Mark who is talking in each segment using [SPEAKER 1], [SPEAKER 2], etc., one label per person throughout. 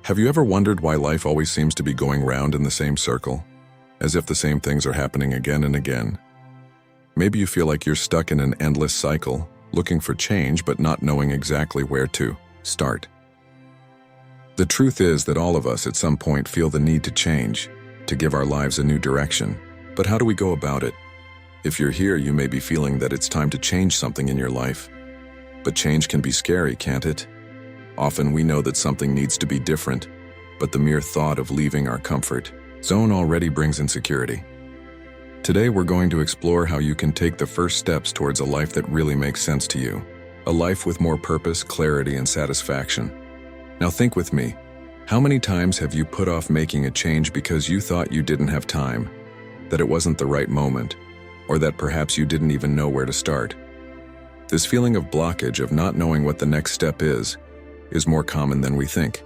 [SPEAKER 1] Have you ever wondered why life always seems to be going round in the same circle, as if the same things are happening again and again? Maybe you feel like you're stuck in an endless cycle, looking for change but not knowing exactly where to start. The truth is that all of us at some point feel the need to change, to give our lives a new direction. But how do we go about it? If you're here, you may be feeling that it's time to change something in your life. But change can be scary, can't it? Often we know that something needs to be different, but the mere thought of leaving our comfort zone already brings insecurity. Today we're going to explore how you can take the first steps towards a life that really makes sense to you. A life with more purpose, clarity, and satisfaction. Now think with me. How many times have you put off making a change because you thought you didn't have time, that it wasn't the right moment, or that perhaps you didn't even know where to start? This feeling of blockage, of not knowing what the next step is more common than we think.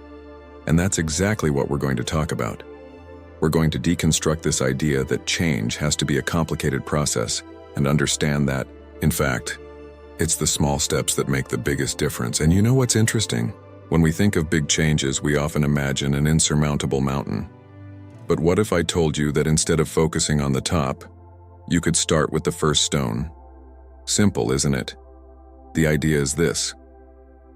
[SPEAKER 1] And that's exactly what we're going to talk about. We're going to deconstruct this idea that change has to be a complicated process and understand that, in fact, it's the small steps that make the biggest difference. And you know what's interesting? When we think of big changes, we often imagine an insurmountable mountain. But what if I told you that instead of focusing on the top, you could start with the first stone? Simple, isn't it? The idea is this: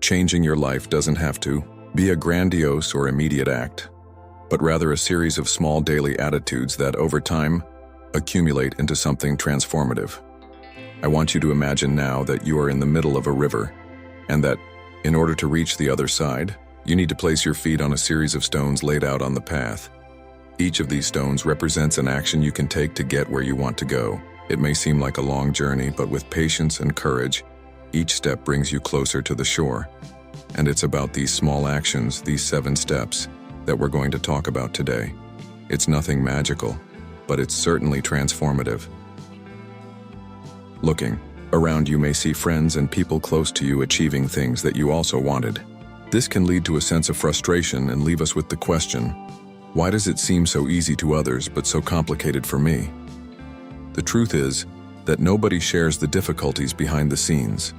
[SPEAKER 1] changing your life doesn't have to be a grandiose or immediate act, but rather a series of small daily attitudes that over time accumulate into something transformative. I want you to imagine now that you are in the middle of a river, and that in order to reach the other side, you need to place your feet on a series of stones laid out on the path. Each of these stones represents an action you can take to get where you want to go. It may seem like a long journey, but with patience and courage, each step brings you closer to the shore. And it's about these small actions, these 7 steps, that we're going to talk about today. It's nothing magical, but it's certainly transformative. Looking around, you may see friends and people close to you achieving things that you also wanted. This can lead to a sense of frustration and leave us with the question, why does it seem so easy to others but so complicated for me? The truth is that nobody shares the difficulties behind the scenes.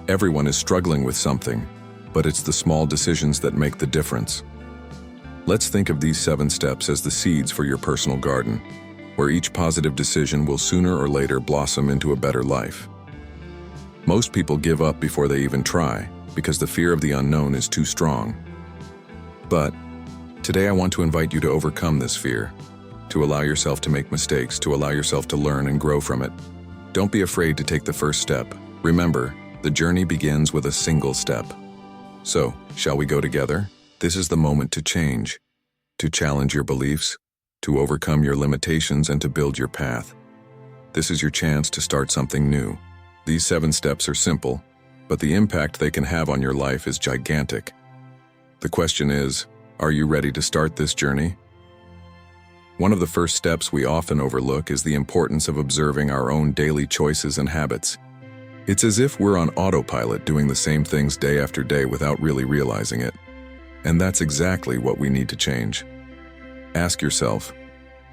[SPEAKER 1] Everyone is struggling with something, but it's the small decisions that make the difference. Let's think of these 7 steps as the seeds for your personal garden, where each positive decision will sooner or later blossom into a better life. Most people give up before they even try, because the fear of the unknown is too strong. But today I want to invite you to overcome this fear, to allow yourself to make mistakes, to allow yourself to learn and grow from it. Don't be afraid to take the first step. Remember, the journey begins with a single step. So, shall we go together? This is the moment to change, to challenge your beliefs, to overcome your limitations, and to build your path. This is your chance to start something new. These 7 steps are simple, but the impact they can have on your life is gigantic. The question is, are you ready to start this journey? One of the first steps we often overlook is the importance of observing our own daily choices and habits. It's as if we're on autopilot doing the same things day after day without really realizing it. And that's exactly what we need to change. Ask yourself,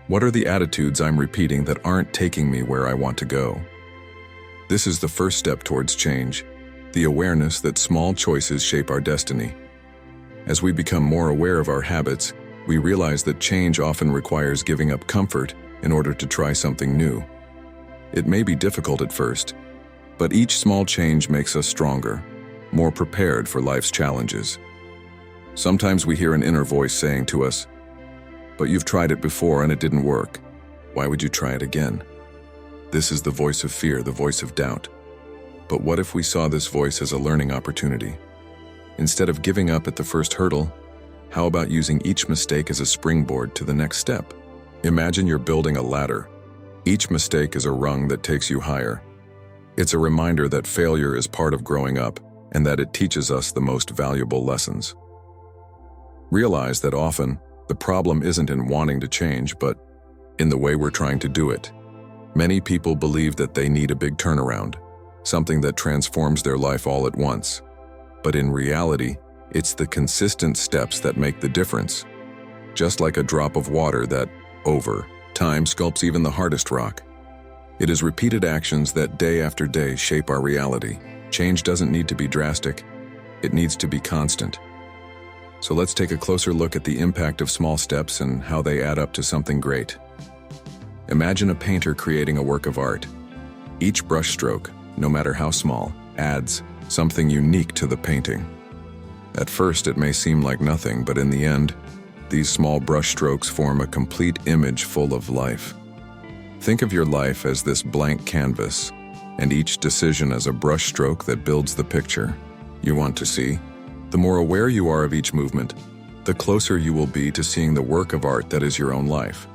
[SPEAKER 1] what are the attitudes I'm repeating that aren't taking me where I want to go? This is the first step towards change, the awareness that small choices shape our destiny. As we become more aware of our habits, we realize that change often requires giving up comfort in order to try something new. It may be difficult at first, but each small change makes us stronger, more prepared for life's challenges. Sometimes we hear an inner voice saying to us, "But you've tried it before and it didn't work. Why would you try it again?" This is the voice of fear, the voice of doubt. But what if we saw this voice as a learning opportunity? Instead of giving up at the first hurdle, how about using each mistake as a springboard to the next step? Imagine you're building a ladder. Each mistake is a rung that takes you higher. It's a reminder that failure is part of growing up and that it teaches us the most valuable lessons. Realize that often, the problem isn't in wanting to change, but in the way we're trying to do it. Many people believe that they need a big turnaround, something that transforms their life all at once. But in reality, it's the consistent steps that make the difference. Just like a drop of water that, over time, sculpts even the hardest rock. It is repeated actions that day after day shape our reality. Change doesn't need to be drastic. It needs to be constant. So let's take a closer look at the impact of small steps and how they add up to something great. Imagine a painter creating a work of art. Each brushstroke, no matter how small, adds something unique to the painting. At first, it may seem like nothing, but in the end, these small brushstrokes form a complete image full of life. Think of your life as this blank canvas, and each decision as a brushstroke that builds the picture you want to see. The more aware you are of each movement, the closer you will be to seeing the work of art that is your own life.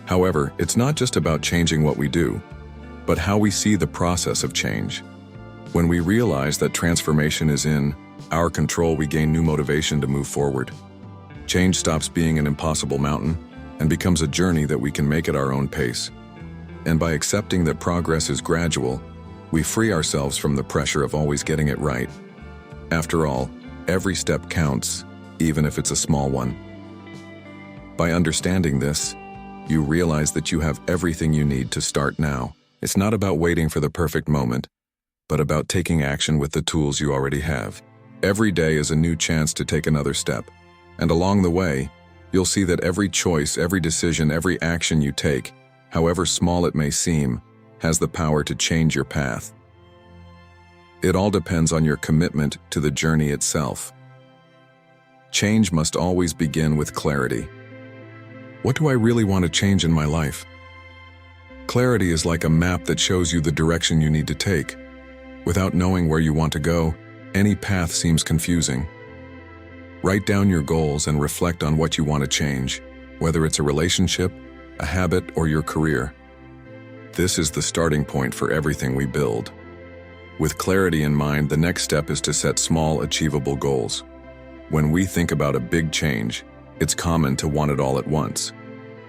[SPEAKER 1] However, it's not just about changing what we do, but how we see the process of change. When we realize that transformation is in our control, we gain new motivation to move forward. Change stops being an impossible mountain and becomes a journey that we can make at our own pace. And by accepting that progress is gradual, we free ourselves from the pressure of always getting it right. After all, every step counts, even if it's a small one. By understanding this, you realize that you have everything you need to start now. It's not about waiting for the perfect moment, but about taking action with the tools you already have. Every day is a new chance to take another step, and along the way, you'll see that every choice, every decision, every action you take, however small it may seem, has the power to change your path. It all depends on your commitment to the journey itself. Change must always begin with clarity. What do I really want to change in my life? Clarity is like a map that shows you the direction you need to take. Without knowing where you want to go, any path seems confusing. Write down your goals and reflect on what you want to change, whether it's a relationship, a habit, or your career. This is the starting point for everything we build. With clarity in mind, the next step is to set small, achievable goals. When we think about a big change, it's common to want it all at once,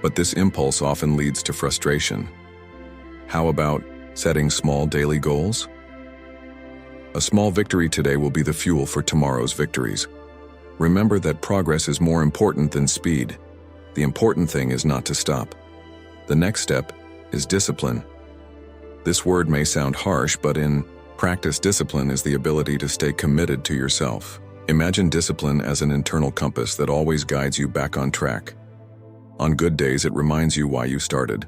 [SPEAKER 1] but this impulse often leads to frustration. How about setting small daily goals? A small victory today will be the fuel for tomorrow's victories. Remember that progress is more important than speed. The important thing is not to stop. The next step is discipline. This word may sound harsh, but in practice, discipline is the ability to stay committed to yourself. Imagine discipline as an internal compass that always guides you back on track. On good days, it reminds you why you started.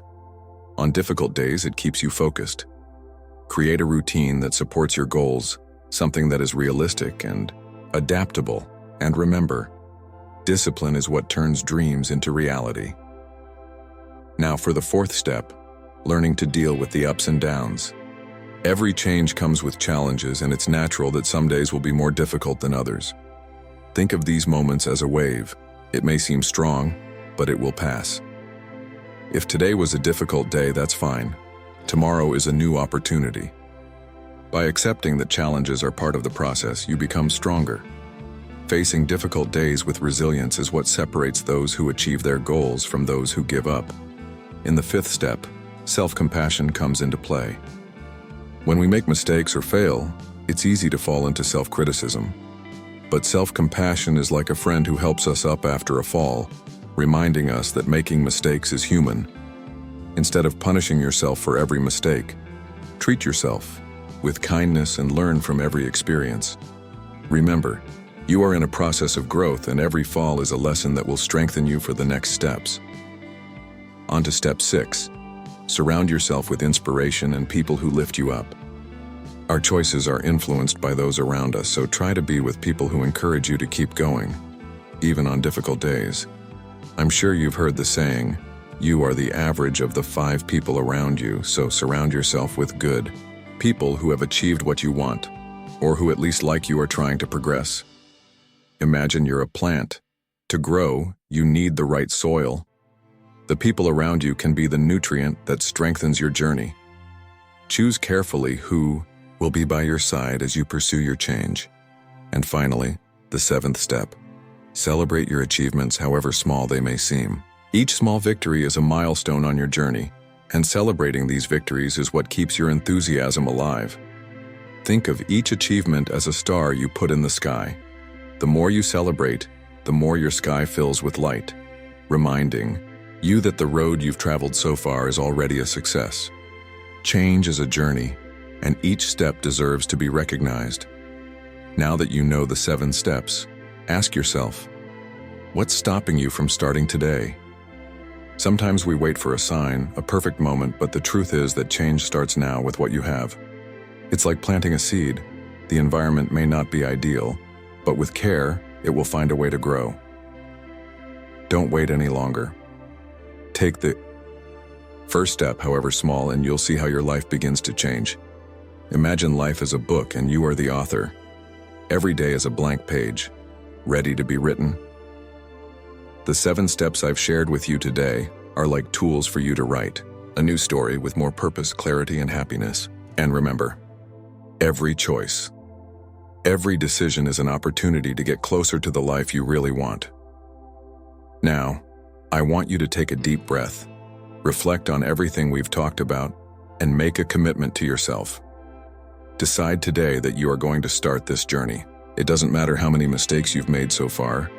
[SPEAKER 1] On difficult days, it keeps you focused. Create a routine that supports your goals, something that is realistic and adaptable. And remember, discipline is what turns dreams into reality. Now for the fourth step, learning to deal with the ups and downs. Every change comes with challenges, and it's natural that some days will be more difficult than others. Think of these moments as a wave. It may seem strong, but it will pass. If today was a difficult day, that's fine. Tomorrow is a new opportunity. By accepting that challenges are part of the process, you become stronger. Facing difficult days with resilience is what separates those who achieve their goals from those who give up. In the fifth step, self-compassion comes into play. When we make mistakes or fail, it's easy to fall into self-criticism. But self-compassion is like a friend who helps us up after a fall, reminding us that making mistakes is human. Instead of punishing yourself for every mistake, treat yourself with kindness and learn from every experience. Remember, you are in a process of growth, and every fall is a lesson that will strengthen you for the next steps. On to step 6. Surround yourself with inspiration and people who lift you up. Our choices are influenced by those around us, so try to be with people who encourage you to keep going, even on difficult days. I'm sure you've heard the saying, you are the average of the 5 people around you, so surround yourself with good people who have achieved what you want, or who at least like you are trying to progress. Imagine you're a plant. To grow, you need the right soil. The people around you can be the nutrient that strengthens your journey. Choose carefully who will be by your side as you pursue your change. And finally, the 7th step. Celebrate your achievements, however small they may seem. Each small victory is a milestone on your journey, and celebrating these victories is what keeps your enthusiasm alive. Think of each achievement as a star you put in the sky. The more you celebrate, the more your sky fills with light, reminding you that the road you've traveled so far is already a success. Change is a journey, and each step deserves to be recognized. Now that you know the 7 steps, ask yourself, What's stopping you from starting today? Sometimes we wait for a sign, a perfect moment, but the truth is that change starts now with what you have. It's like planting a seed. The environment may not be ideal, but with care, it will find a way to grow. Don't wait any longer. Take the first step, however small, and you'll see how your life begins to change. Imagine life as a book and you are the author. Every day is a blank page, ready to be written. The 7 steps I've shared with you today are like tools for you to write a new story with more purpose, clarity, and happiness. And remember, every choice, every decision is an opportunity to get closer to the life you really want. Now, I want you to take a deep breath, reflect on everything we've talked about, and make a commitment to yourself. Decide today that you are going to start this journey. It doesn't matter how many mistakes you've made so far.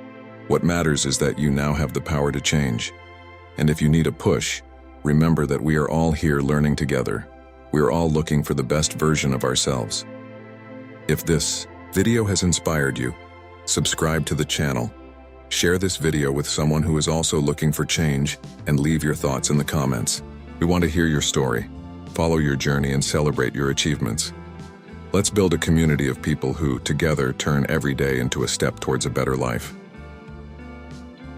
[SPEAKER 1] What matters is that you now have the power to change. And if you need a push, remember that we are all here learning together. We are all looking for the best version of ourselves. If this video has inspired you, subscribe to the channel, share this video with someone who is also looking for change, and leave your thoughts in the comments. We want to hear your story, follow your journey, and celebrate your achievements. Let's build a community of people who, together, turn every day into a step towards a better life.